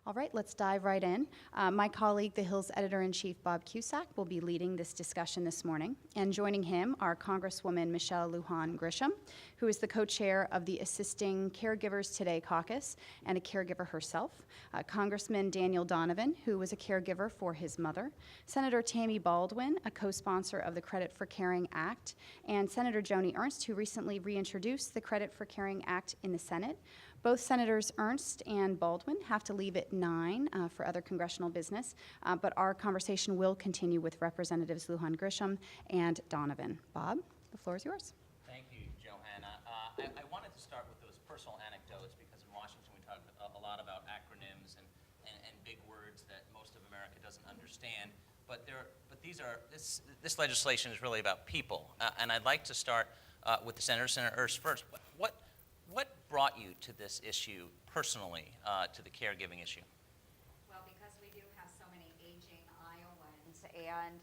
All right, let's dive right in. My colleague, the Hill's editor-in-chief, Bob Cusack, will be leading this discussion this morning. And joining him are Congresswoman Michelle Lujan Grisham, who is the co-chair of the Assisting Caregivers Today caucus and a caregiver herself, Congressman Daniel Donovan, who was a caregiver for his mother, Senator Tammy Baldwin, a co-sponsor of the Credit for Caring Act, and Senator Joni Ernst, who recently reintroduced the Credit for Caring Act in the Senate. Both Senators Ernst and Baldwin have to leave at 9 for other congressional business, but our conversation will continue with Representatives Lujan Grisham and Donovan. Bob, the floor is yours. Thank you, Johanna. I wanted to start with those personal anecdotes because in Washington we talk a lot about acronyms and big words that most of America doesn't understand. But this legislation is really about people, and I'd like to start with the Senator Ernst first. What brought you to this issue personally, to the caregiving issue? Well, because we do have so many aging Iowans, and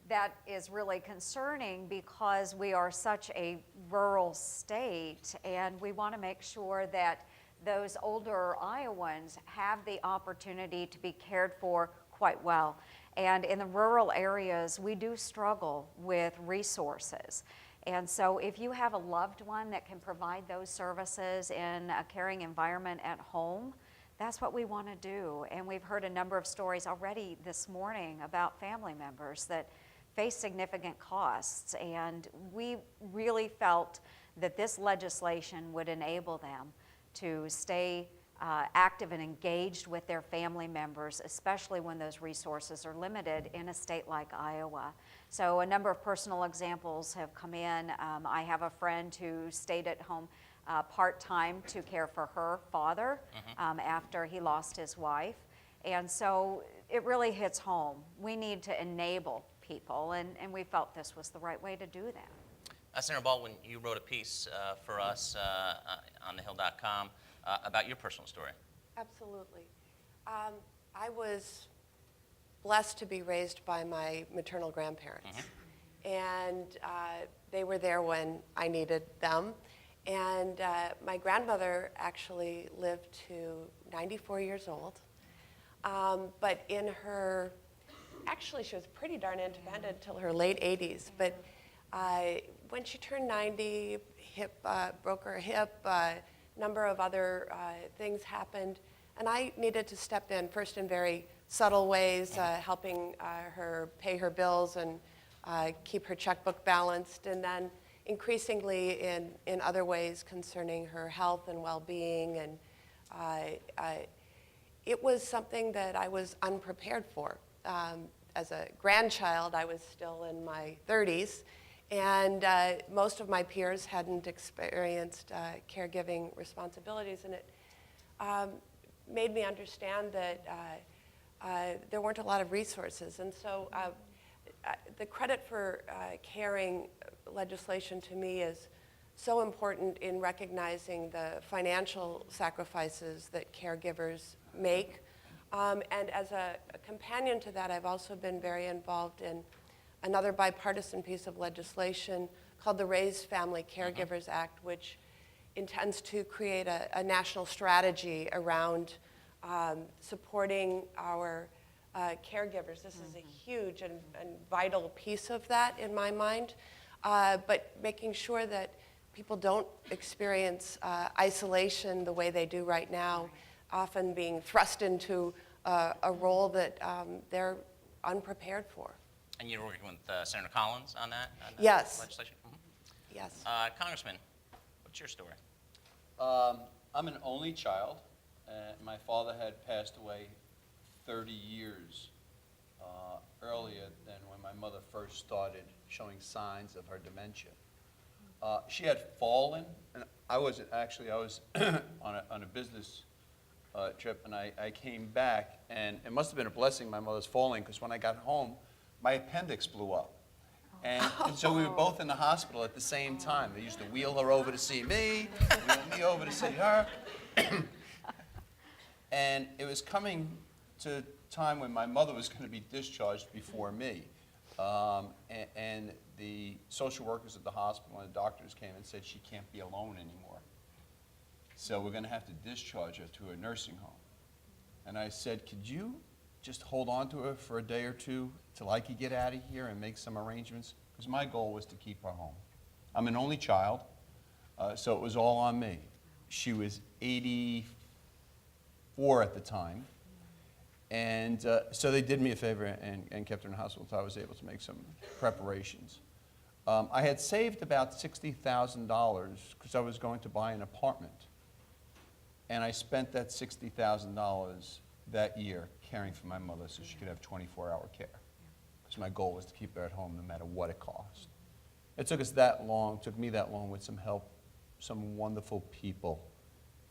that is really concerning because we are such a rural state, and we want to make sure that those older Iowans have the opportunity to be cared for quite well. And in the rural areas, we do struggle with resources. And so if you have a loved one that can provide those services in a caring environment at home, that's what we want to do. And we've heard a number of stories already this morning about family members that face significant costs. And we really felt that this legislation would enable them to stay active and engaged with their family members, especially when those resources are limited in a state like Iowa. So a number of personal examples have come in. I have a friend who stayed at home part-time to care for her father after he lost his wife. And so it really hits home. We need to enable people, and we felt this was the right way to do that. Senator Baldwin, you wrote a piece for us on thehill.com about your personal story. Absolutely. I was blessed to be raised by my maternal grandparents. And they were there when I needed them. And my grandmother actually lived to 94 years old. But in her, actually she was pretty darn independent until her late 80s. But when she turned 90, broke her hip, number of other things happened, and I needed to step in, first in very subtle ways, helping her pay her bills and keep her checkbook balanced, and then increasingly in other ways concerning her health and well-being. And it was something that I was unprepared for. As a grandchild, I was still in my 30s, and most of my peers hadn't experienced caregiving responsibilities, and it made me understand that there weren't a lot of resources. And so the Credit for Caring legislation to me is so important in recognizing the financial sacrifices that caregivers make. And as a companion to that, I've also been very involved in another bipartisan piece of legislation called the Raised Family Caregivers Act, which intends to create a national strategy around supporting our caregivers. This is a huge and vital piece of that in my mind, but making sure that people don't experience isolation the way they do right now, often being thrust into a role that they're unprepared for. And you're working with Senator Collins on that Yes. legislation? Yes. Congressman, what's your story? I'm an only child. My father had passed away 30 years earlier than when my mother first started showing signs of her dementia. She had fallen, and I was on a business trip, and I came back, and it must have been a blessing my mother's falling, because when I got home, my appendix blew up. And so we were both in the hospital at the same time. They used to wheel her over to see me, wheel me over to see her. And it was coming to a time when my mother was going to be discharged before me. And the social workers at the hospital and the doctors came and said she can't be alone anymore. So we're going to have to discharge her to a nursing home. And I said, could you just hold on to her for a day or two till I could get out of here and make some arrangements? Because my goal was to keep her home. I'm an only child, so it was all on me. She was 84 at the time. And so they did me a favor and kept her in the hospital until I was able to make some preparations. I had saved about $60,000 because I was going to buy an apartment. And I spent that $60,000 that year caring for my mother so she could have 24-hour care. Because my goal was to keep her at home no matter what it cost. It took us that long, took me that long with some help, some wonderful people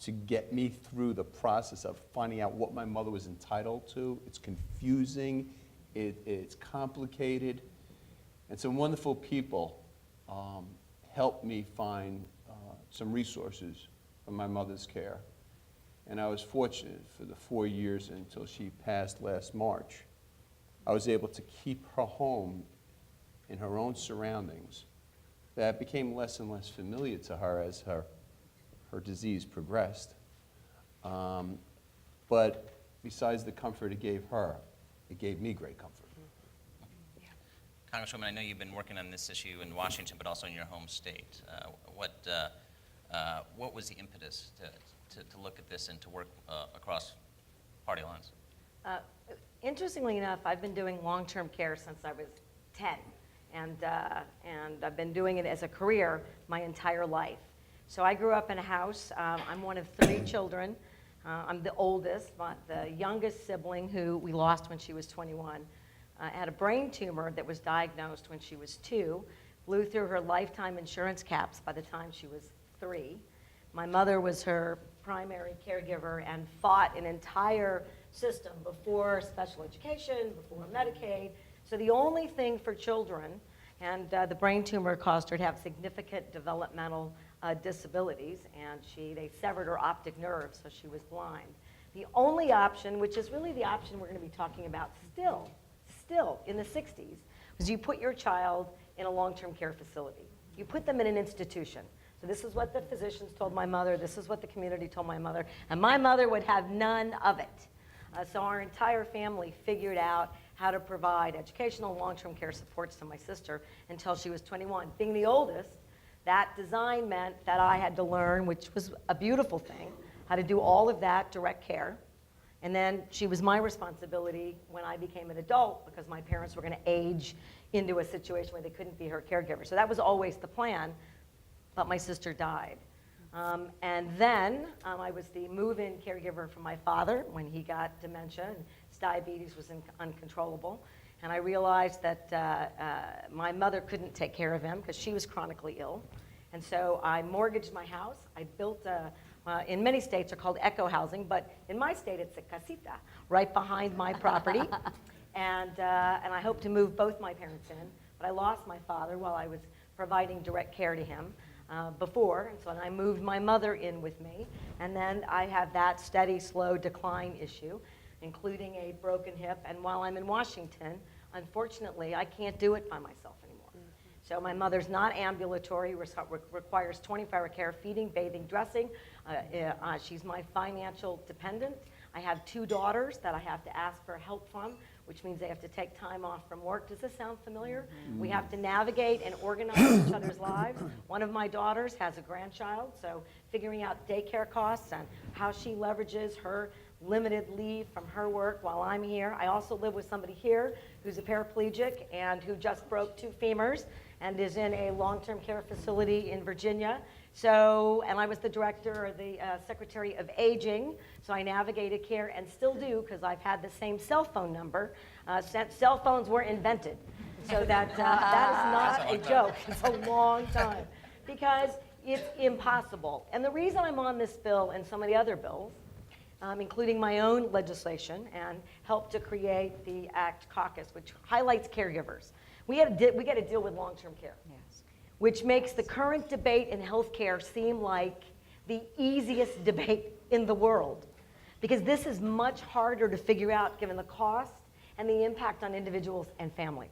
to get me through the process of finding out what my mother was entitled to. It's confusing, it's complicated, and some wonderful people helped me find some resources for my mother's care. And I was fortunate for the 4 years until she passed last March. I was able to keep her home in her own surroundings that became less and less familiar to her as her disease progressed. But besides the comfort it gave her, it gave me great comfort. Congresswoman, I know you've been working on this issue in Washington, but also in your home state. What was the impetus to look at this and to work across party lines? Interestingly enough, I've been doing long-term care since I was 10, and I've been doing it as a career my entire life. So I grew up in a house. I'm one of 3 children. I'm the oldest, but the youngest sibling, who we lost when she was 21, had a brain tumor that was diagnosed when she was 2, blew through her lifetime insurance caps by the time she was 3. My mother was her primary caregiver and fought an entire system before special education, before Medicaid. So the only thing for children, and the brain tumor caused her to have significant developmental disabilities, and they severed her optic nerve, so she was blind. The only option, which is really the option we're going to be talking about still in the 60s, was you put your child in a long-term care facility. You put them in an institution. So this is what the physicians told my mother, this is what the community told my mother, and my mother would have none of it. So our entire family figured out how to provide educational long-term care supports to my sister until she was 21. Being the oldest, that design meant that I had to learn, which was a beautiful thing, how to do all of that direct care. And then she was my responsibility when I became an adult because my parents were going to age into a situation where they couldn't be her caregiver. So that was always the plan, but my sister died. And then I was the move-in caregiver for my father when he got dementia and his diabetes was uncontrollable. And I realized that my mother couldn't take care of him because she was chronically ill. And so I mortgaged my house. I built in many states are called eco housing, but in my state it's a casita right behind my property. And I hope to move both my parents in. But I lost my father while I was providing direct care to him. Before, and so I moved my mother in with me, and then I have that steady, slow decline issue, including a broken hip, and while I'm in Washington, unfortunately, I can't do it by myself anymore. So my mother's not ambulatory, requires 24-hour care, feeding, bathing, dressing. She's my financial dependent. I have 2 daughters that I have to ask for help from, which means they have to take time off from work. Does this sound familiar? We have to navigate and organize each other's lives. One of my daughters has a grandchild, so figuring out daycare costs and how she leverages her limited leave from her work while I'm here. I also live with somebody here who's a paraplegic and who just broke 2 femurs and is in a long-term care facility in Virginia. So, and I was the director or the secretary of aging, so I navigated care and still do because I've had the same cell phone number since cell phones were invented. So that is not a joke. It's a long time because it's impossible. And the reason I'm on this bill and so many other bills, including my own legislation and helped to create the ACT caucus, which highlights caregivers. We got to deal with long-term care. Yes. Which makes the current debate in healthcare seem like the easiest debate in the world. Because this is much harder to figure out given the cost and the impact on individuals and families.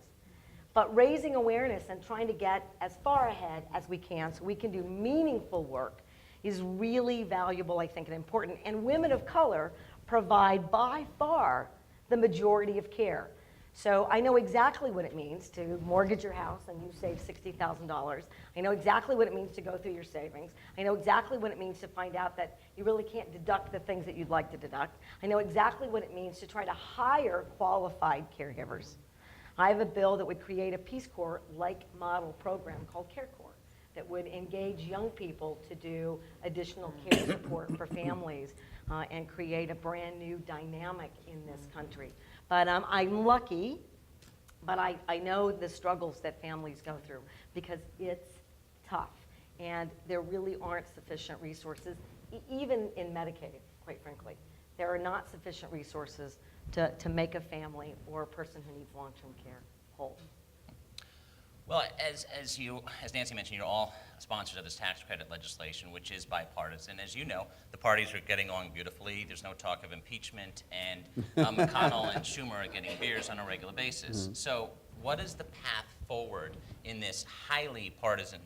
But raising awareness and trying to get as far ahead as we can so we can do meaningful work is really valuable, I think, and important. And women of color provide by far the majority of care. So I know exactly what it means to mortgage your house and you save $60,000. I know exactly what it means to go through your savings. I know exactly what it means to find out that you really can't deduct the things that you'd like to deduct. I know exactly what it means to try to hire qualified caregivers. I have a bill that would create a Peace Corps-like model program called Care Corps that would engage young people to do additional care support for families and create a brand new dynamic in this country. But I'm lucky, but I know the struggles that families go through because it's tough. And there really aren't sufficient resources, even in Medicaid, quite frankly. There are not sufficient resources to make a family or a person who needs long-term care whole. Well, as Nancy mentioned, you're all sponsors of this tax credit legislation, which is bipartisan. As you know, the parties are getting along beautifully. There's no talk of impeachment, and McConnell and Schumer are getting beers on a regular basis. So what is the path forward in this highly partisan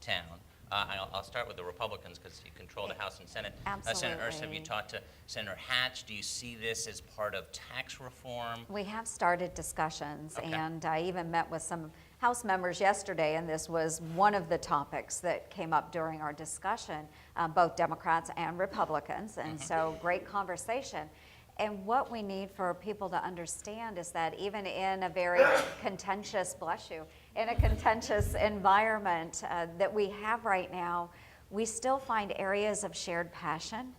town? I'll start with the Republicans because you control the House and Senate. Senator Ernst, have you talked to Senator Hatch? Do you see this as part of tax reform? We have started discussions, Okay. and I even met with some House members yesterday, and this was one of the topics that came up during our discussion, both Democrats and Republicans, and so great conversation. And what we need for people to understand is that even in a very contentious, bless you, in a contentious environment that we have right now, we still find areas of shared passion.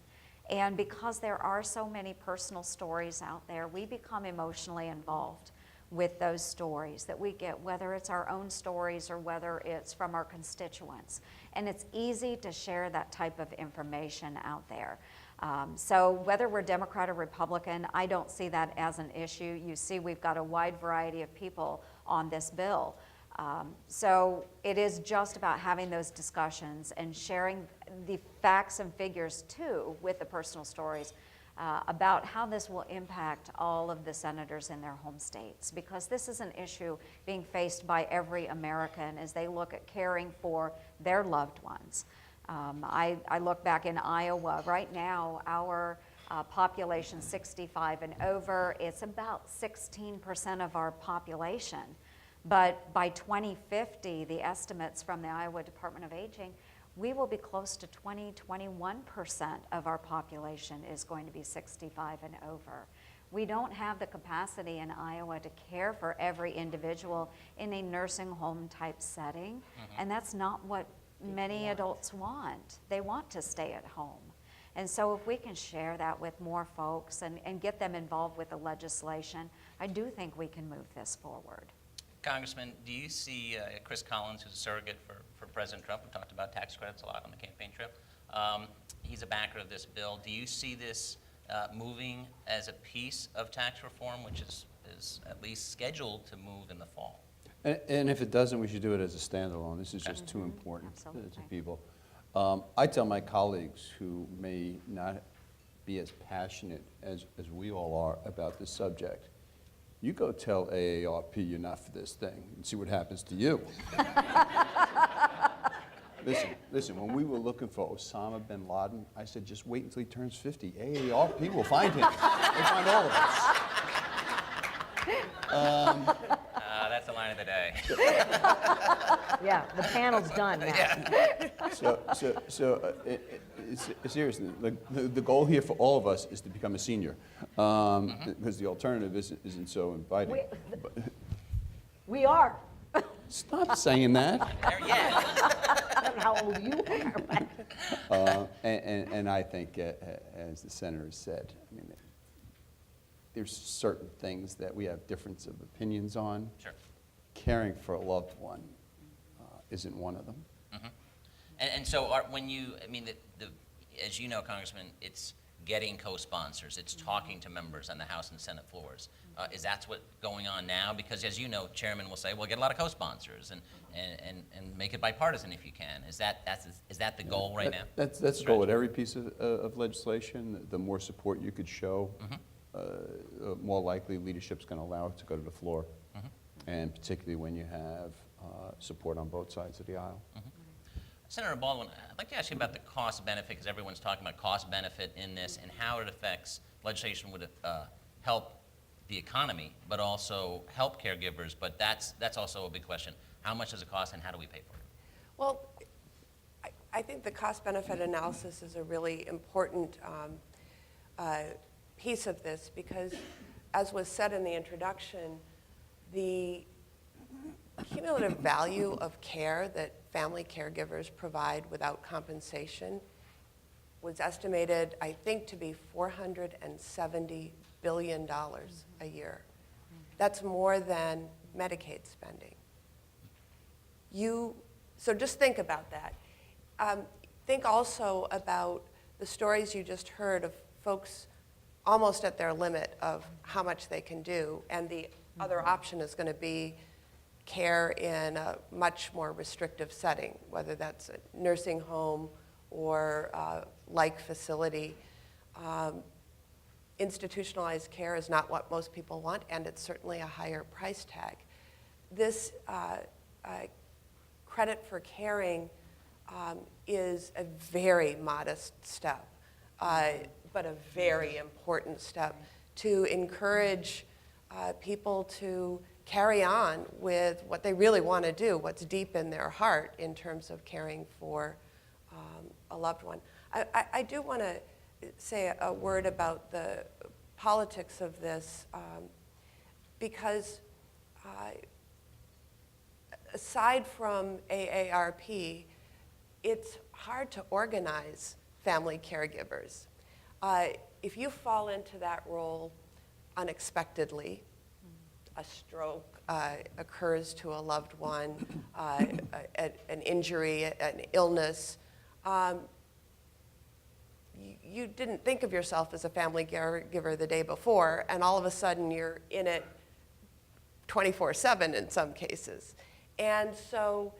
And because there are so many personal stories out there, we become emotionally involved with those stories that we get, whether it's our own stories or whether it's from our constituents. And it's easy to share that type of information out there. So whether we're Democrat or Republican, I don't see that as an issue. You see we've got a wide variety of people on this bill. So it is just about having those discussions and sharing the facts and figures too with the personal stories about how this will impact all of the senators in their home states, because this is an issue being faced by every American as they look at caring for their loved ones. I look back in Iowa. Right now, our population 65 and over, it's about 16% of our population. But by 2050, the estimates from the Iowa Department of Aging, we will be close to 21% of our population is going to be 65 and over. We don't have the capacity in Iowa to care for every individual in a nursing home type setting, and that's not what many adults want. They want to stay at home. And so if we can share that with more folks and get them involved with the legislation, I do think we can move this forward. Congressman, do you see Chris Collins, who's a surrogate for President Trump, we talked about tax credits a lot on the campaign trip. He's a backer of this bill. Do you see this moving as a piece of tax reform, which is at least scheduled to move in the fall? And if it doesn't, we should do it as a standalone. This is just too important to Absolutely. people. I tell my colleagues who may not be as passionate as we all are about this subject, you go tell AARP you're not for this thing and see what happens to you. Listen, when we were looking for Osama bin Laden, I said, just wait until he turns 50. AARP will find him. They'll find all of us. That's the line of the day. Yeah, the panel's done now. Seriously, the goal here for all of us is to become a senior, because the alternative isn't so inviting. We are. Stop saying that. There, yeah. I don't know how old you are. And I think, as the senator said, I mean, there's certain things that we have difference of opinions on. Sure. Caring for a loved one isn't one of them. And so when you, I mean, as you know, Congressman, it's getting co-sponsors. It's talking to members on the House and Senate floors. Is that what's going on now? Because as you know, chairman will say, well, get a lot of co-sponsors and make it bipartisan if you can. Is that the goal right now? That's the goal with every piece of legislation. The more support you could show, more likely leadership's going to allow it to go to the floor. And particularly when you have support on both sides of the aisle. Senator Baldwin, I'd like to ask you about the cost benefit, because everyone's talking about cost benefit in this and how it affects legislation would help the economy, but also help caregivers. But that's also a big question. How much does it cost, and how do we pay for it? Well, I think the cost-benefit analysis is a really important piece of this because, as was said in the introduction, the cumulative value of care that family caregivers provide without compensation was estimated, I think, to be $470 billion a year. That's more than Medicaid spending. So just think about that. Think also about the stories you just heard of folks almost at their limit of how much they can do, and the other option is going to be care in a much more restrictive setting, whether that's a nursing home or like facility. Institutionalized care is not what most people want, and it's certainly a higher price tag. This credit for caring is a very modest step, but a very important step to encourage people to carry on with what they really want to do, what's deep in their heart in terms of caring for a loved one. I do want to say a word about the politics of this because aside from AARP, it's hard to organize family caregivers. If you fall into that role unexpectedly, a stroke occurs to a loved one, an injury, an illness, you didn't think of yourself as a family caregiver the day before, and all of a sudden you're in it 24/7 in some cases. And so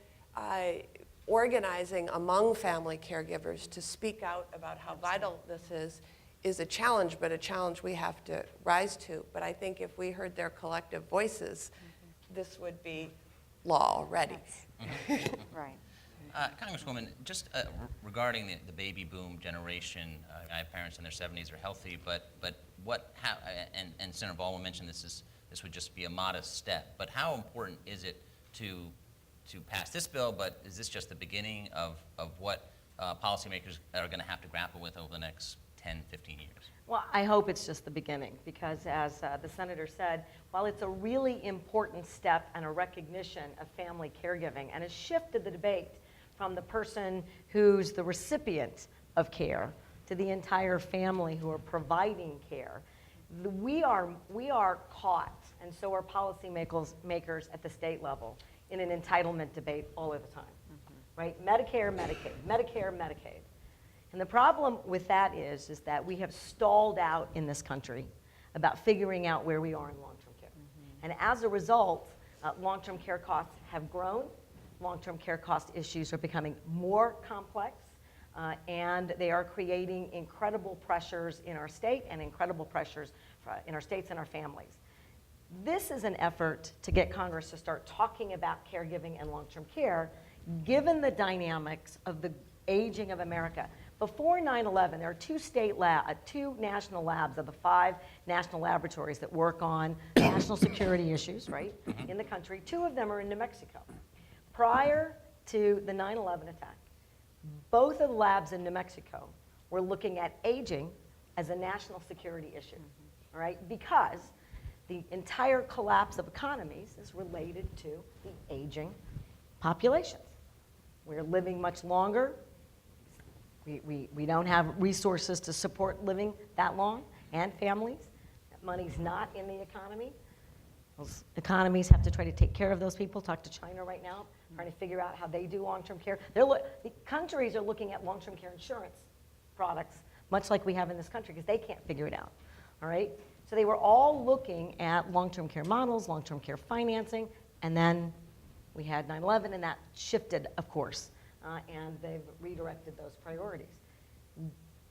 organizing among family caregivers to speak out about how vital this is a challenge, but a challenge we have to rise to. But I think if we heard their collective voices, this would be law already. Right. Congresswoman, just regarding the baby boom generation, I have parents in their 70s are healthy, but how, and Senator Baldwin mentioned this would just be a modest step, but how important is it to pass this bill, but is this just the beginning of what policymakers are going to have to grapple with over the next 10, 15 years? Well, I hope it's just the beginning because as the senator said, while it's a really important step and a recognition of family caregiving and has shifted the debate from the person who's the recipient of care to the entire family who are providing care, we are caught, and so are policymakers at the state level, in an entitlement debate all of the time, right? Medicare, Medicaid, Medicare, Medicaid. And the problem with that is that we have stalled out in this country about figuring out where we are in long-term care. And as a result, long-term care costs have grown. Long-term care cost issues are becoming more complex, and they are creating incredible pressures in our state and incredible pressures in our states and our families. This is an effort to get Congress to start talking about caregiving and long-term care, given the dynamics of the aging of America. Before 9/11, there are two national labs of the 5 national laboratories that work on national security issues, right, in the country. 2 of them are in New Mexico. Prior to the 9/11 attack, both of the labs in New Mexico were looking at aging as a national security issue, all right, because the entire collapse of economies is related to the aging populations. We're living much longer. We don't have resources to support living that long, and families. That money's not in the economy. Those economies have to try to take care of those people. Talk to China right now, trying to figure out how they do long-term care. The countries are looking at long-term care insurance products, much like we have in this country, because they can't figure it out, all right? So they were all looking at long-term care models, long-term care financing, and then we had 9/11, and that shifted, of course, and they've redirected those priorities.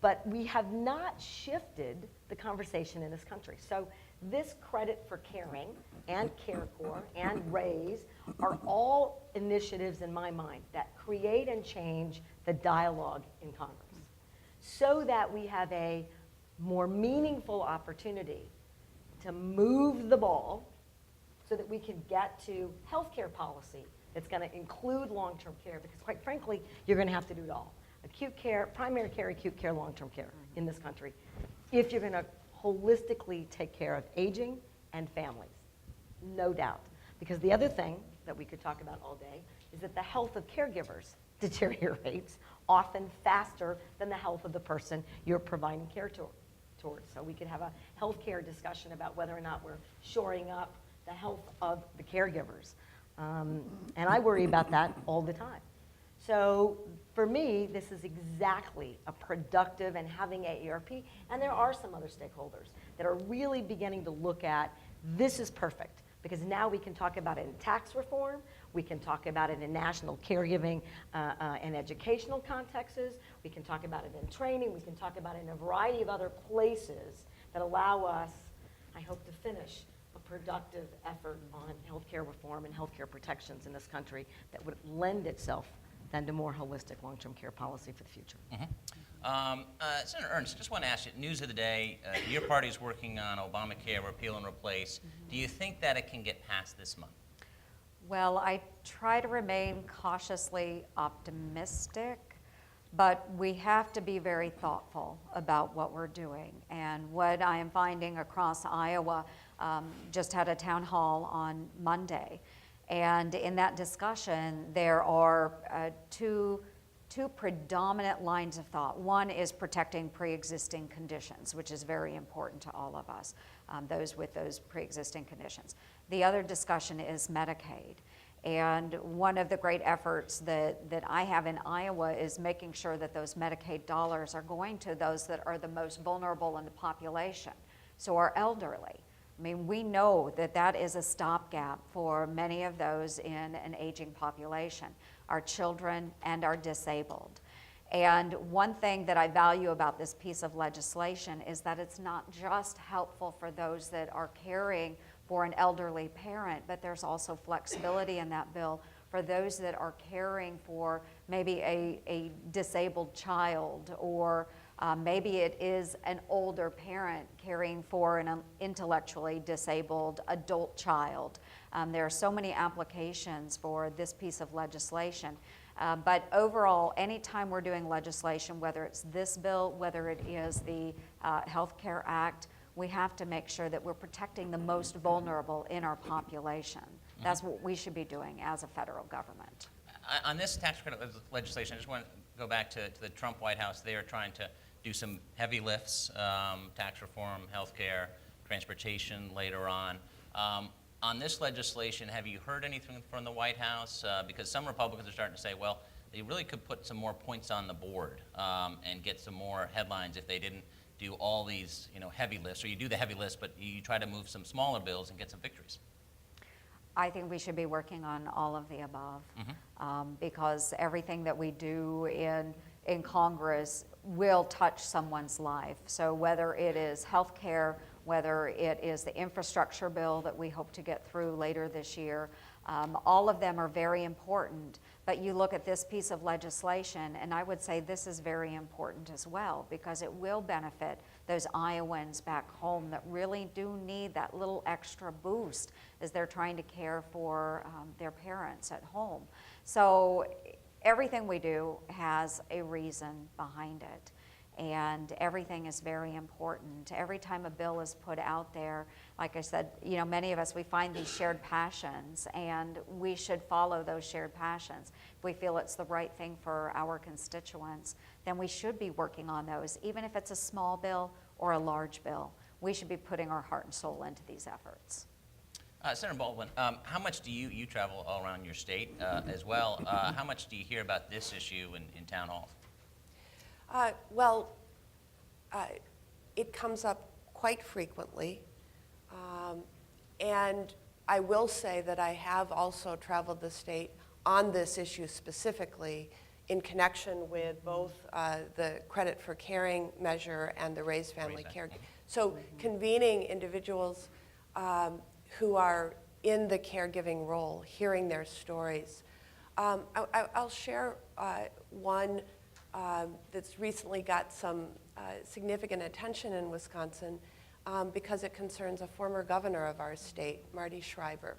But we have not shifted the conversation in this country. So This credit for caring and CareCorps and RAISE are all initiatives in my mind that create and change the dialogue in Congress so that we have a more meaningful opportunity to move the ball so that we can get to healthcare policy that's going to include long-term care, because quite frankly, you're going to have to do it all. Acute care, primary care, acute care, long-term care in this country, if you're going to holistically take care of aging and families, no doubt. Because the other thing that we could talk about all day is that the health of caregivers deteriorates often faster than the health of the person you're providing care towards. So we could have a healthcare discussion about whether or not we're shoring up the health of the caregivers. And I worry about that all the time. So for me, this is exactly a productive and having AARP, and there are some other stakeholders that are really beginning to look at this is perfect, because now we can talk about it in tax reform, we can talk about it in national caregiving and educational contexts, we can talk about it in training, we can talk about it in a variety of other places that allow us, I hope, to finish a productive effort on healthcare reform and healthcare protections in this country that would lend itself then to more holistic long-term care policy for the future. Senator Ernst, just want to ask you, news of the day, your party is working on Obamacare repeal and replace. Do you think that it can get passed this month? Well, I try to remain cautiously optimistic, but we have to be very thoughtful about what we're doing. And what I am finding across Iowa, just had a town hall on Monday, and in that discussion, there are two predominant lines of thought. One is protecting pre-existing conditions, which is very important to all of us, those with those pre-existing conditions. The other discussion is Medicaid. And one of the great efforts that I have in Iowa is making sure that those Medicaid dollars are going to those that are the most vulnerable in the population, so our elderly. I mean, we know that that is a stopgap for many of those in an aging population, our children and our disabled. And one thing that I value about this piece of legislation is that it's not just helpful for those that are caring for an elderly parent, but there's also flexibility in that bill for those that are caring for maybe a disabled child, or maybe it is an older parent caring for an intellectually disabled adult child. There are so many applications for this piece of legislation. But overall, anytime we're doing legislation, whether it's this bill, whether it is the Health Care Act, we have to make sure that we're protecting the most vulnerable in our population. That's what we should be doing as a federal government. On this tax credit legislation, I just want to go back to the Trump White House. They are trying to do some heavy lifts, tax reform, health care, transportation later on. On this legislation, have you heard anything from the White House? Because some Republicans are starting to say, well, they really could put some more points on the board and get some more headlines if they didn't do all these, heavy lifts, or you do the heavy lifts, but you try to move some smaller bills and get some victories. I think we should be working on all of the above, because everything that we do in Congress will touch someone's life. So whether it is health care, whether it is the infrastructure bill that we hope to get through later this year, all of them are very important. But you look at this piece of legislation, and I would say this is very important as well, because it will benefit those Iowans back home that really do need that little extra boost as they're trying to care for their parents at home. So everything we do has a reason behind it. And everything is very important. Every time a bill is put out there, like I said, many of us, we find these shared passions, and we should follow those shared passions. If we feel it's the right thing for our constituents, then we should be working on those. Even if it's a small bill or a large bill, we should be putting our heart and soul into these efforts. Senator Baldwin, how much do you travel all around your state as well? How much do you hear about this issue in town halls? It comes up quite frequently. And I will say that I have also traveled the state on this issue specifically in connection with both the credit for caring measure and the Raise Family Care. So convening individuals who are in the caregiving role, hearing their stories. I'll share one that's recently got some significant attention in Wisconsin because it concerns a former governor of our state, Marty Schreiber,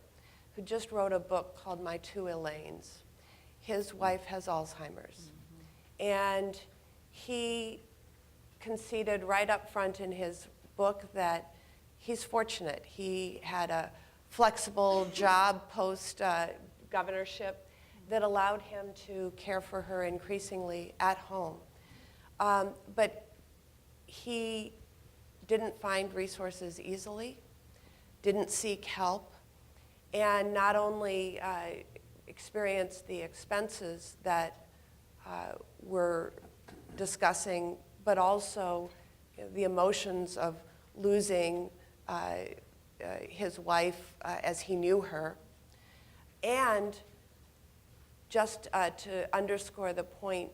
who just wrote a book called My Two Elaines. His wife has Alzheimer's. And he conceded right up front in his book that he's fortunate. He had a flexible job post-governorship that allowed him to care for her increasingly at home. But he didn't find resources easily, didn't seek help, and not only experienced the expenses that we're discussing, but also the emotions of losing his wife as he knew her. And just to underscore the point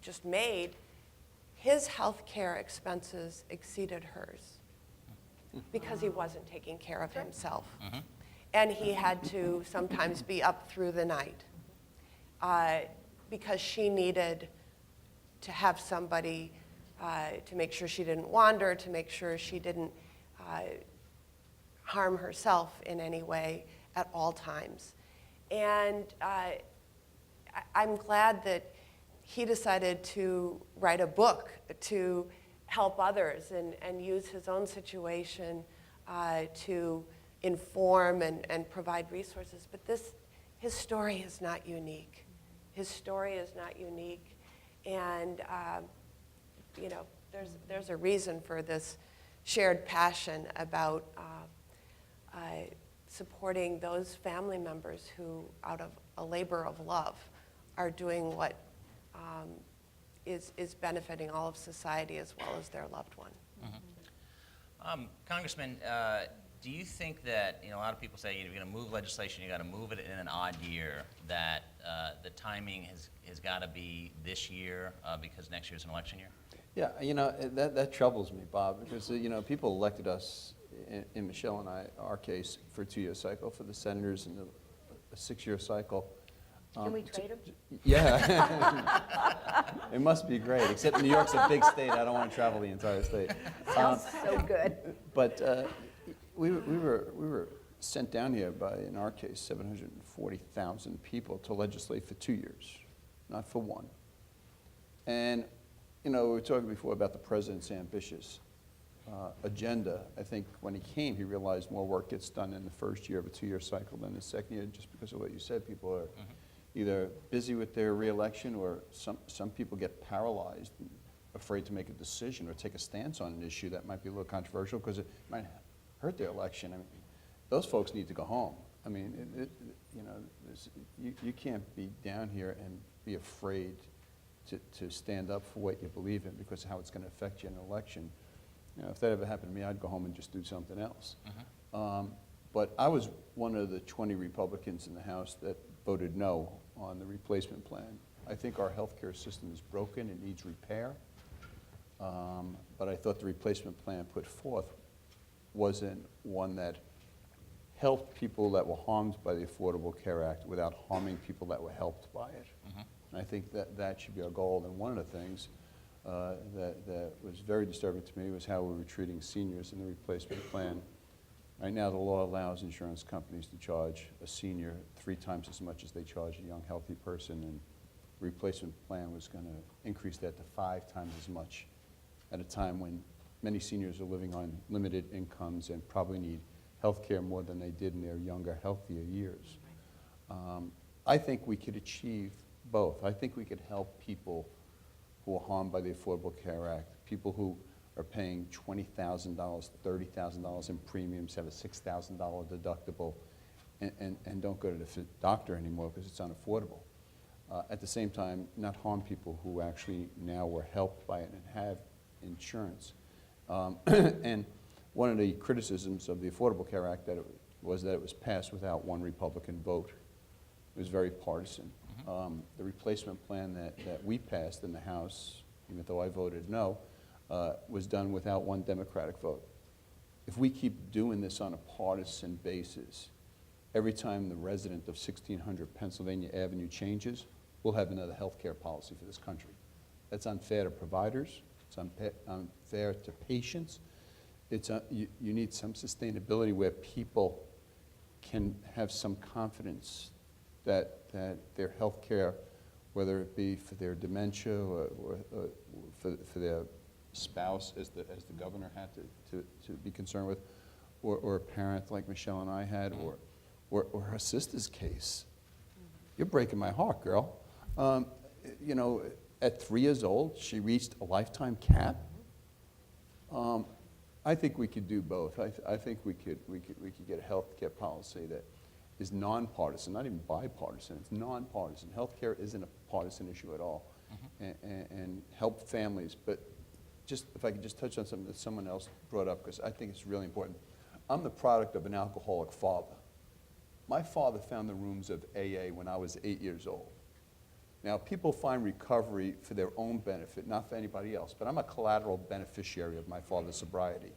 just made, his health care expenses exceeded hers because he wasn't taking care of himself. And he had to sometimes be up through the night because she needed to have somebody to make sure she didn't wander, to make sure she didn't harm herself in any way at all times. And I'm glad that he decided to write a book to help others and use his own situation to inform and provide resources. But his story is not unique. His story is not unique. And there's a reason for this shared passion about supporting those family members who, out of a labor of love, are doing what is benefiting all of society as well as their loved one. Congressman, do you think that, a lot of people say you're going to move legislation, you got to move it in an odd year, that the timing has got to be this year because next year's an election year? Yeah, that troubles me, Bob, because, people elected us, in Michelle and our case, for a 2-year cycle, for the senators in a 6-year cycle. Can we trade them? Yeah. It must be great, except New York's a big state. I don't want to travel the entire state. Sounds so good. But we were sent down here by, in our case, 740,000 people to legislate for 2 years, not for one. And, we were talking before about the president's ambitious agenda. I think when he came, he realized more work gets done in the first year of a 2-year cycle than the second year, just because of what you said. People are either busy with their reelection, or some people get paralyzed and afraid to make a decision or take a stance on an issue that might be a little controversial because it might hurt their election. I mean, those folks need to go home. I mean, you can't be down here and be afraid to stand up for what you believe in because of how it's going to affect you in an election. If that ever happened to me, I'd go home and just do something else. But I was one of the 20 Republicans in the House that voted no on the replacement plan. I think our healthcare system is broken, it needs repair. But I thought the replacement plan put forth wasn't one that helped people that were harmed by the Affordable Care Act without harming people that were helped by it. And I think that should be our goal. And one of the things that was very disturbing to me was how we were treating seniors in the replacement plan. Right now, the law allows insurance companies to charge a senior 3 times as much as they charge a young, healthy person, and the replacement plan was going to increase that to 5 times as much at a time when many seniors are living on limited incomes and probably need health care more than they did in their younger, healthier years. I think we could achieve both. I think we could help people who are harmed by the Affordable Care Act, people who are paying $20,000, $30,000 in premiums, have a $6,000 deductible, and don't go to the doctor anymore because it's unaffordable. At the same time, not harm people who actually now were helped by it and have insurance. And one of the criticisms of the Affordable Care Act was that it was passed without one Republican vote. It was very partisan. the replacement plan that we passed in the House, even though I voted no, was done without one Democratic vote. If we keep doing this on a partisan basis, every time the resident of 1600 Pennsylvania Avenue changes, we'll have another health care policy for this country. That's unfair to providers. It's unfair to patients. You need some sustainability where people can have some confidence that their health care, whether it be for their dementia or for their spouse, as the governor had to be concerned with, or a parent like Michelle and I had, or her sister's case. You're breaking my heart, girl. You know, at 3 years old, she reached a lifetime cap. I think we could do both. I think we could get a health care policy that is nonpartisan, not even bipartisan. It's nonpartisan. Healthcare isn't a partisan issue at all, and help families. But just if I could just touch on something that someone else brought up, because I think it's really important. I'm the product of an alcoholic father. My father found the rooms of AA when I was 8 years old. Now, people find recovery for their own benefit, not for anybody else, but I'm a collateral beneficiary of my father's sobriety.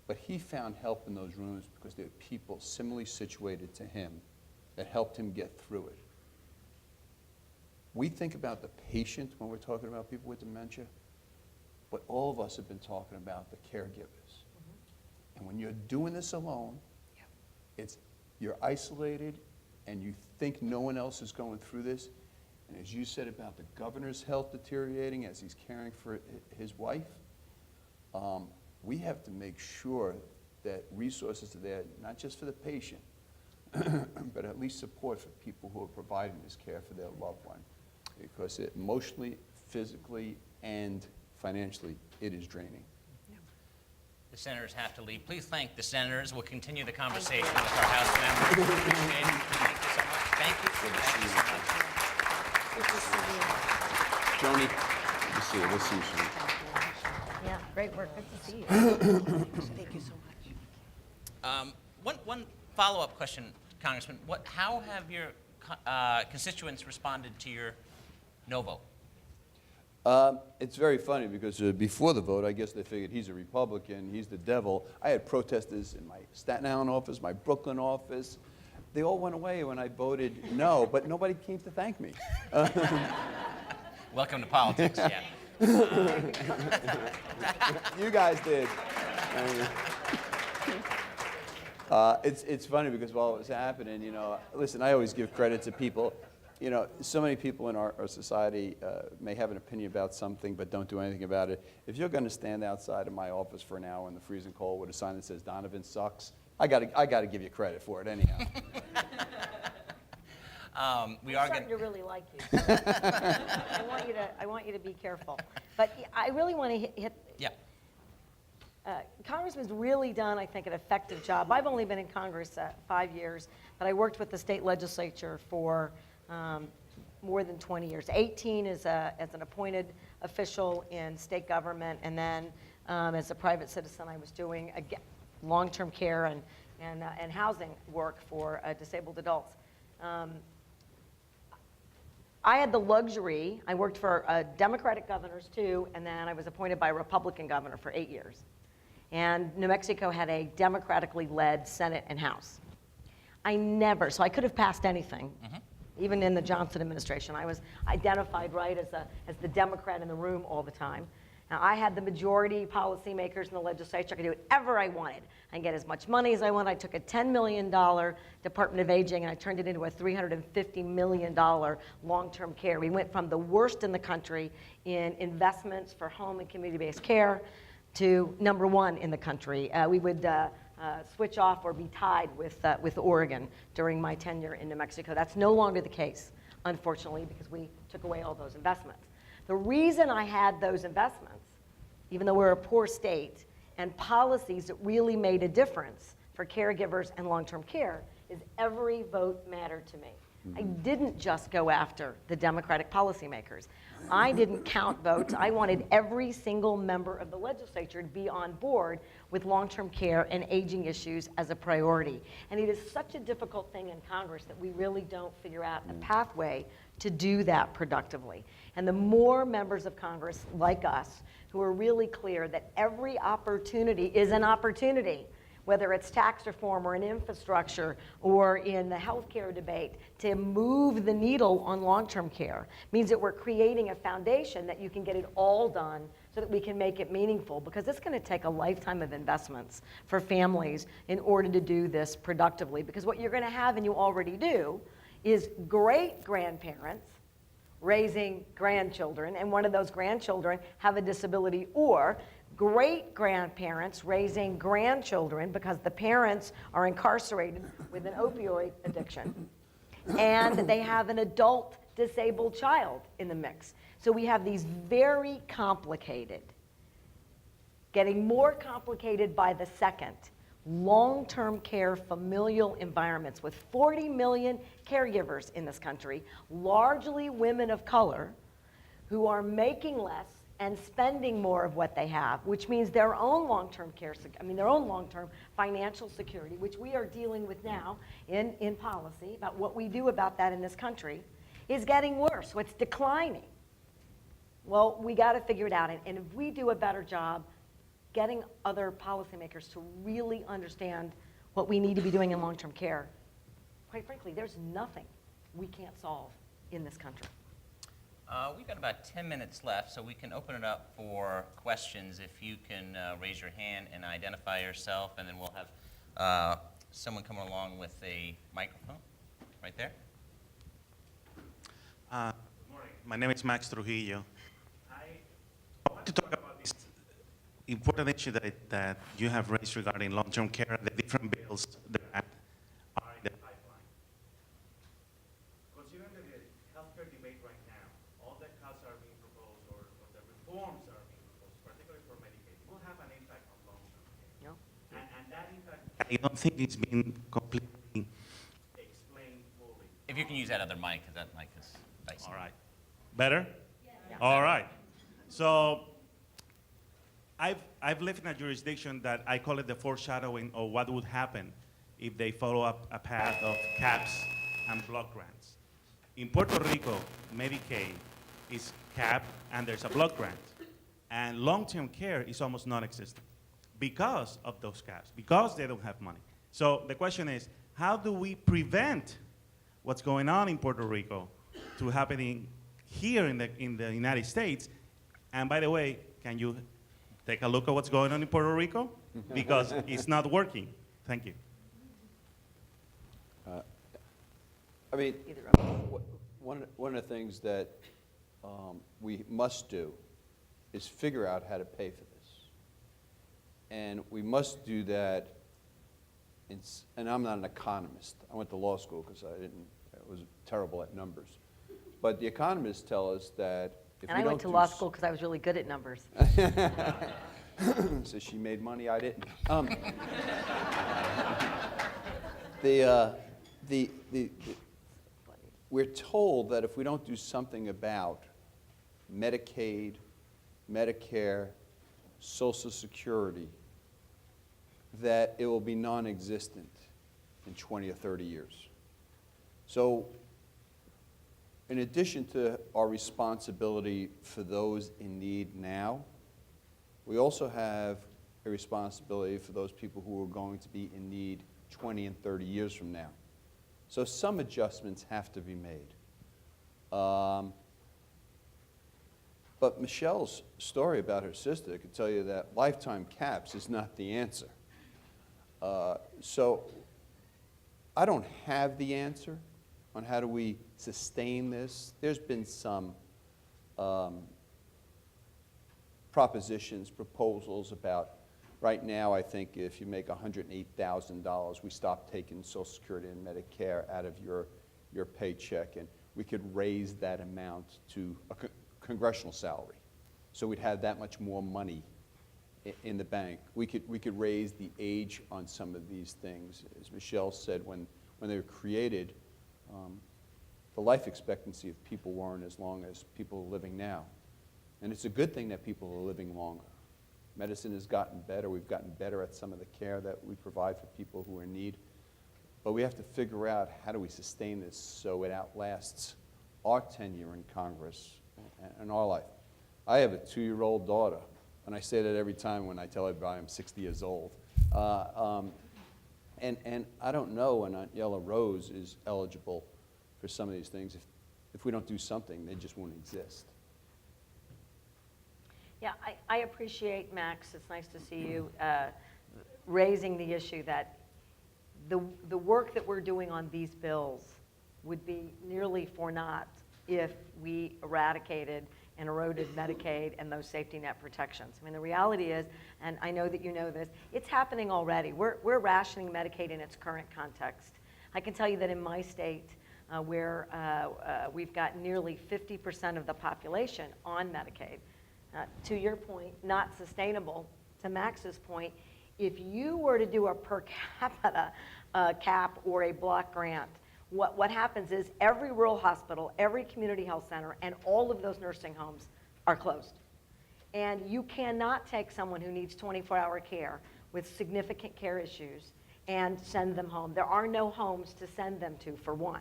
But he found help in those rooms because there were people similarly situated to him that helped him get through it. We think about the patient when we're talking about people with dementia, but all of us have been talking about the caregivers. And when you're doing this alone, you're isolated and you think no one else is going through this. And as you said about the governor's health deteriorating as he's caring for his wife, we have to make sure that resources are there, not just for the patient, but at least support for people who are providing this care for their loved one. Because emotionally, physically, and financially, it is draining. The senators have to leave. Please thank the senators. We'll continue the conversation with our House members. Appreciate it. Thank you so much. Thank you. Thank you so much. Good to see you. Joni, good to see you. We'll see you soon. Yeah, great work. Good to see you. Thank you so much. One follow-up question, Congressman. How have your constituents responded to your no vote? It's very funny because before the vote, I guess they figured he's a Republican, he's the devil. I had protesters in my Staten Island office, my Brooklyn office. They all went away when I voted no, but nobody came to thank me. Welcome to politics, yeah. You guys did. It's funny because while it was happening, you know, listen, I always give credit to people. You know, so many people in our society may have an opinion about something but don't do anything about it. If you're going to stand outside of my office for an hour in the freezing cold with a sign that says Donovan sucks, I gotta give you credit for it anyhow. We are starting to really like you. I want you to be careful. But I really want to hit. Yeah. Congressman's really done, I think, an effective job. I've only been in Congress 5 years, but I worked with the state legislature for more than 20 years. 18 as an appointed official in state government, and then as a private citizen, I was doing long-term care and housing work for disabled adults. I had the luxury, I worked for Democratic governors too, and then I was appointed by a Republican governor for 8 years. And New Mexico had a democratically led Senate and House. So I could have passed anything. Even in the Johnson administration, I was identified right as the Democrat in the room all the time. Now, I had the majority policymakers in the legislature. I could do whatever I wanted. I could get as much money as I wanted. I took a $10 million Department of Aging and I turned it into a $350 million long-term care. We went from the worst in the country in investments for home and community-based care to #1 in the country. We would switch off or be tied with Oregon during my tenure in New Mexico. That's no longer the case, unfortunately, because we took away all those investments. The reason I had those investments, even though we're a poor state, and policies that really made a difference for caregivers and long-term care, is every vote mattered to me. I didn't just go after the Democratic policymakers. I didn't count votes. I wanted every single member of the legislature to be on board with long-term care and aging issues as a priority. And it is such a difficult thing in Congress that we really don't figure out a pathway to do that productively. And the more members of Congress like us who are really clear that every opportunity is an opportunity, whether it's tax reform or in infrastructure or in the healthcare debate, to move the needle on long-term care means that we're creating a foundation that you can get it all done so that we can make it meaningful, because it's going to take a lifetime of investments for families in order to do this productively. Because what you're going to have, and you already do, is great-grandparents raising grandchildren, and one of those grandchildren have a disability, or great-grandparents raising grandchildren because the parents are incarcerated with an opioid addiction, and they have an adult disabled child in the mix. So we have these very complicated, getting more complicated by the second, long-term care familial environments with 40 million caregivers in this country, largely women of color, who are making less and spending more of what they have, which means their own long-term care, their own long-term financial security, which we are dealing with now in policy about what we do about that in this country, is getting worse. So it's declining. Well, we got to figure it out. And if we do a better job getting other policymakers to really understand what we need to be doing in long-term care, quite frankly, there's nothing we can't solve in this country. We've got about 10 minutes left, so we can open it up for questions. If you can raise your hand and identify yourself, and then we'll have someone come along with a microphone right there. Good morning. My name is Max Trujillo. I want to talk about this important issue that you have raised regarding long-term care and the different bills that are in the pipeline. Considering the healthcare debate right now, all the cuts are being proposed, or the reforms are being proposed, particularly for Medicaid, will have an impact on long-term care. Yeah. And that impact, I don't think it's been completely explained fully. If you can use that other mic, because that mic is nice. All right. Better? Yeah. All right. So I've lived in a jurisdiction that I call it the foreshadowing of what would happen if they follow up a path of caps and block grants. In Puerto Rico, Medicaid is capped and there's a block grant. And long-term care is almost non-existent because of those caps, because they don't have money. So the question is, how do we prevent what's going on in Puerto Rico to happening here in the United States? And by the way, can you take a look at what's going on in Puerto Rico? Because it's not working. Thank you. I mean, one of the things that we must do is figure out how to pay for this. And we must do that, and I'm not an economist. I went to law school because I was terrible at numbers. But the economists tell us that if And we I went don't to do law school because I was really good at numbers. So she made money, I didn't. We're told that if we don't do something about Medicaid, Medicare, Social Security, that it will be non-existent in 20 or 30 years. So in addition to our responsibility for those in need now, we also have a responsibility for those people who are going to be in need 20 and 30 years from now. So some adjustments have to be made. But Michelle's story about her sister could tell you that lifetime caps is not the answer. So I don't have the answer on how do we sustain this. There's been some propositions, proposals about, right now I think if you make $108,000, we stop taking Social Security and Medicare out of your paycheck, and we could raise that amount to a congressional salary. So we'd have that much more money in the bank. We could raise the age on some of these things. As Michelle said, when they were created, the life expectancy of people weren't as long as people are living now. And it's a good thing that people are living longer. Medicine has gotten better. We've gotten better at some of the care that we provide for people who are in need. But we have to figure out how do we sustain this so it outlasts our tenure in Congress and our life. I have a 2-year-old daughter, and I say that every time when I tell everybody I'm 60 years old. And I don't know when Aunt Yellow Rose is eligible for some of these things. If we don't do something, they just won't exist. Yeah, I appreciate, Max, it's nice to see you raising the issue that the work that we're doing on these bills would be nearly for naught if we eradicated and eroded Medicaid and those safety net protections. I mean, the reality is, and I know that you know this, it's happening already. We're rationing Medicaid in its current context. I can tell you that in my state, where we've got nearly 50% of the population on Medicaid, to your point, not sustainable. To Max's point, if you were to do a per capita cap or a block grant, what happens is every rural hospital, every community health center, and all of those nursing homes are closed. And you cannot take someone who needs 24-hour care with significant care issues and send them home. There are no homes to send them to, for one.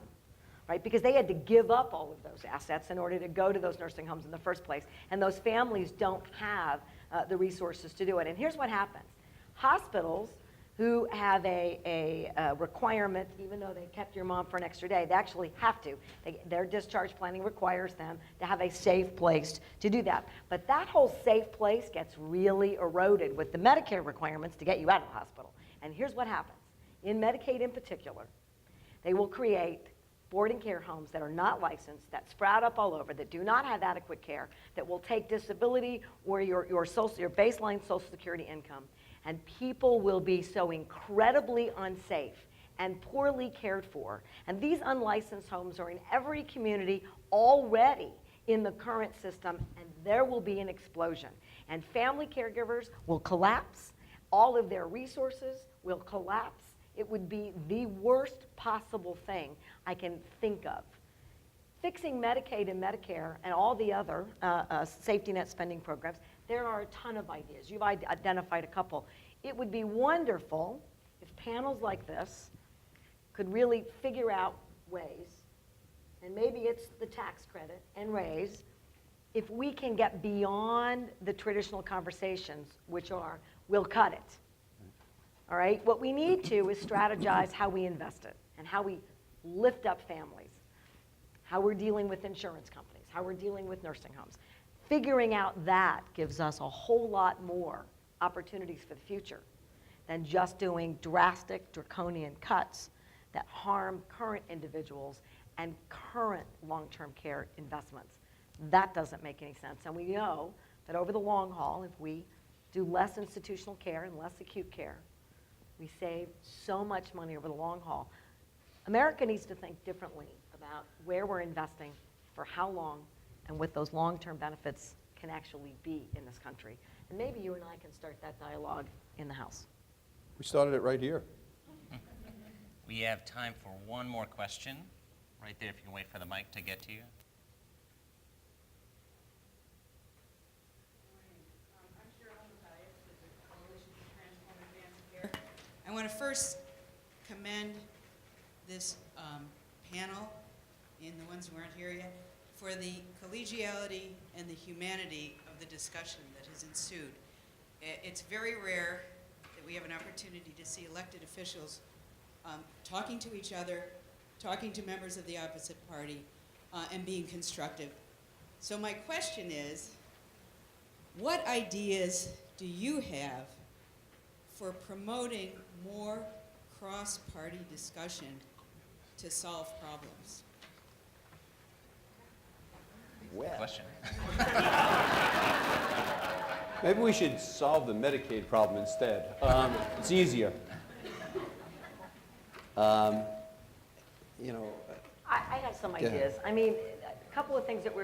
Right? Because they had to give up all of those assets in order to go to those nursing homes in the first place. And those families don't have the resources to do it. And here's what happens. Hospitals who have a requirement, even though they kept your mom for an extra day, they actually have to. Their discharge planning requires them to have a safe place to do that. But that whole safe place gets really eroded with the Medicare requirements to get you out of the hospital. And here's what happens. In Medicaid in particular, they will create boarding care homes that are not licensed, that sprout up all over, that do not have adequate care, that will take disability or your baseline Social Security income, and people will be so incredibly unsafe and poorly cared for. And these unlicensed homes are in every community already in the current system, and there will be an explosion. And family caregivers will collapse, all of their resources will collapse. It would be the worst possible thing I can think of. Fixing Medicaid and Medicare and all the other safety net spending programs, there are a ton of ideas. You've identified a couple. It would be wonderful if panels like this could really figure out ways, and maybe it's the tax credit and raise, if we can get beyond the traditional conversations, which are, we'll cut it. All right, what we need to is strategize how we invest it and how we lift up families, how we're dealing with insurance companies, how we're dealing with nursing homes. Figuring out that gives us a whole lot more opportunities for the future than just doing drastic, draconian cuts that harm current individuals and current long-term care investments. That doesn't make any sense. And we know that over the long haul, if we do less institutional care and less acute care, we save so much money over the long haul. America needs to think differently about where we're investing, for how long, and what those long-term benefits can actually be in this country. And maybe you and I can start that dialogue in the House. We started it right here. We have time for one more question. Right there, if you can wait for the mic to get to you. I want to first commend this panel, and the ones who aren't here yet, for the collegiality and the humanity of the discussion that has ensued. It's very rare that we have an opportunity to see elected officials talking to each other, talking to members of the opposite party, and being constructive. So my question is, what ideas do you have for promoting more cross-party discussion to solve problems? Well, Question. maybe we should solve the Medicaid problem instead. It's easier. You know, I have some ahead. ideas. I mean, a couple of things that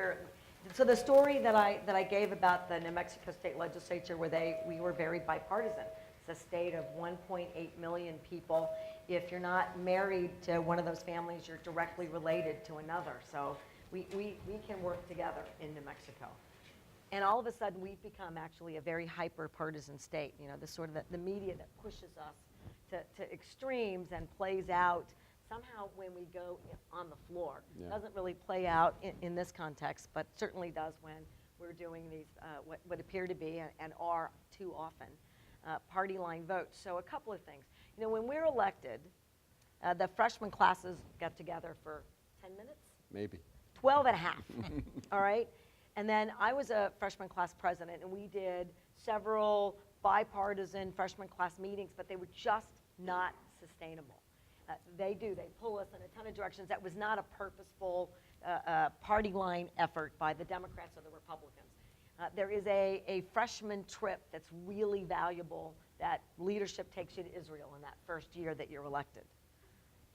so the story that I gave about the New Mexico State Legislature where we were very bipartisan. It's a state of 1.8 million people. If you're not married to one of those families, you're directly related to another. So we can work together in New Mexico. And all of a sudden, we've become actually a very hyper-partisan state. You know, the sort of the media that pushes us to extremes and plays out somehow when we go on the floor. Yeah. Doesn't really play out in this context, but certainly does when we're doing these, what appear to be and are too often party line votes. So a couple of things. You know, when we're elected, the freshman classes get together for 10 minutes? Maybe. 12 and a half, all right? And then I was a freshman class president, and we did several bipartisan freshman class meetings, but they were just not sustainable. They pull us in a ton of directions. That was not a purposeful party line effort by the Democrats or the Republicans. There is a freshman trip that's really valuable that leadership takes you to Israel in that first year that you're elected.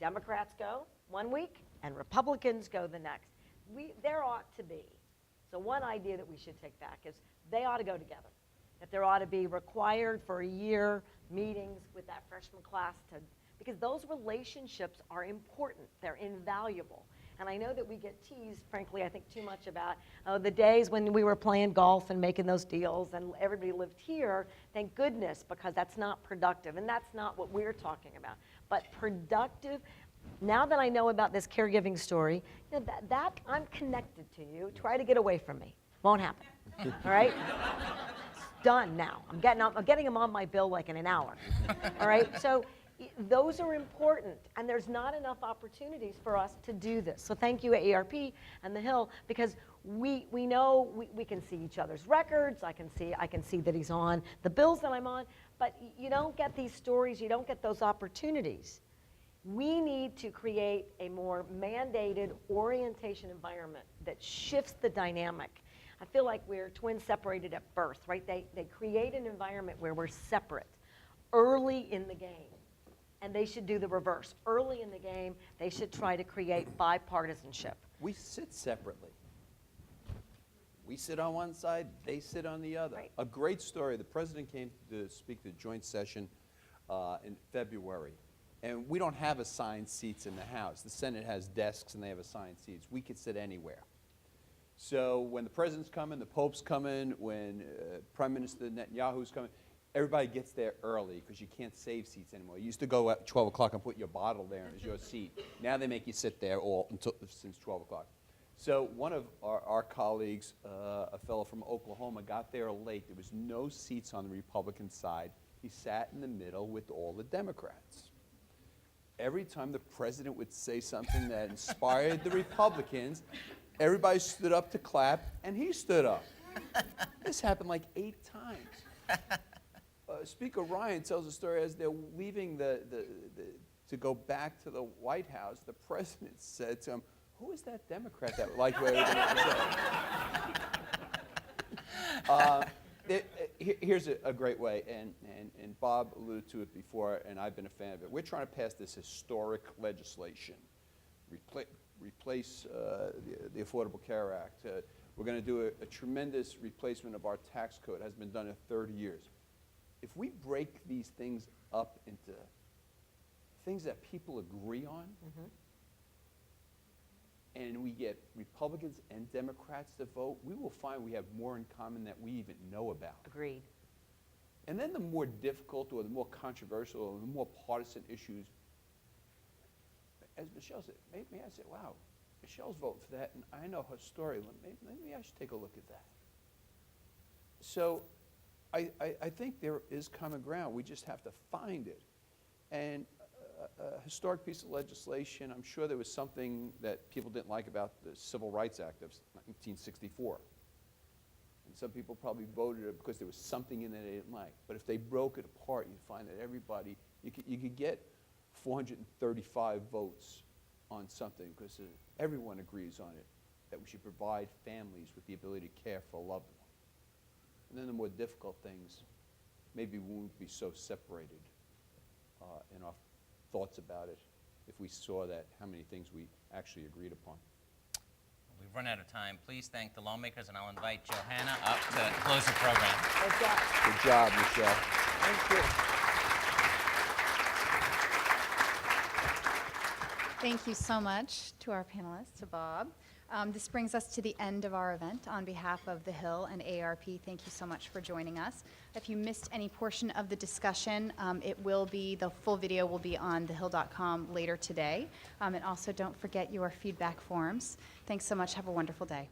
Democrats go 1 week, and Republicans go the next. There ought to be. So one idea that we should take back is they ought to go together. That there ought to be required for a year meetings with that freshman class because those relationships are important. They're invaluable. And I know that we get teased, frankly, I think too much about the days when we were playing golf and making those deals and everybody lived here. Thank goodness, because that's not productive. And that's not what we're talking about. But productive, now that I know about this caregiving story, you know, that I'm connected to you. Try to get away from me. Won't happen. All right? It's done now. I'm getting them on my bill like in an hour. All right? So those are important, and there's not enough opportunities for us to do this. So thank you, AARP and the Hill, because we know we can see each other's records. I can see that he's on the bills that I'm on, but you don't get these stories. You don't get those opportunities. We need to create a more mandated orientation environment that shifts the dynamic. I feel like we're twins separated at birth, right? They create an environment where we're separate early in the game. And they should do the reverse. Early in the game, they should try to create bipartisanship. We sit separately. We sit on one side, they sit on the other. Right. A great story. The president came to speak to the joint session in February. And we don't have assigned seats in the House. The Senate has desks and they have assigned seats. We could sit anywhere. So when the president's coming, the Pope's coming, when Prime Minister Netanyahu's coming, everybody gets there early because you can't save seats anymore. You used to go at 12 o'clock and put your bottle there as your seat. Now they make you sit there since 12 o'clock. So one of our colleagues, a fellow from Oklahoma, got there late. There was no seats on the Republican side. He sat in the middle with all the Democrats. Every time the president would say something that inspired the Republicans, everybody stood up to clap, and he stood up. This happened like 8 times. Speaker Ryan tells a story as they're leaving to go back to the White House. The president said to him, "Who is that Democrat that liked what everybody said?" Here's a great way, and Bob alluded to it before, and I've been a fan of it. We're trying to pass this historic legislation, replace the Affordable Care Act. We're going to do a tremendous replacement of our tax code. It hasn't been done in 30 years. If we break these things up into things that people agree on, and we get Republicans and Democrats to vote, we will find we have more in common that we even know about. Agreed. And then the more difficult or the more controversial or the more partisan issues, as Michelle said, maybe I said, wow, Michelle's voting for that, and I know her story. Maybe I should take a look at that. So I think there is common ground. We just have to find it. And a historic piece of legislation, I'm sure there was something that people didn't like about the Civil Rights Act of 1964. And some people probably voted it because there was something in it they didn't like. But if they broke it apart, you'd find that everybody, you could get 435 votes on something because everyone agrees on it, that we should provide families with the ability to care for a loved one. And then the more difficult things, maybe we won't be so separated in our thoughts about it if we saw that how many things we actually agreed upon. We've run out of time. Please thank the lawmakers, and I'll invite Johanna up to close the program. Good job. Good job, Michelle. Thank you. Thank you so much to our panelists, to Bob. This brings us to the end of our event. On behalf of the Hill and AARP, thank you so much for joining us. If you missed any portion of the discussion, the full video will be on thehill.com later today. And also don't forget your feedback forms. Thanks so much. Have a wonderful day.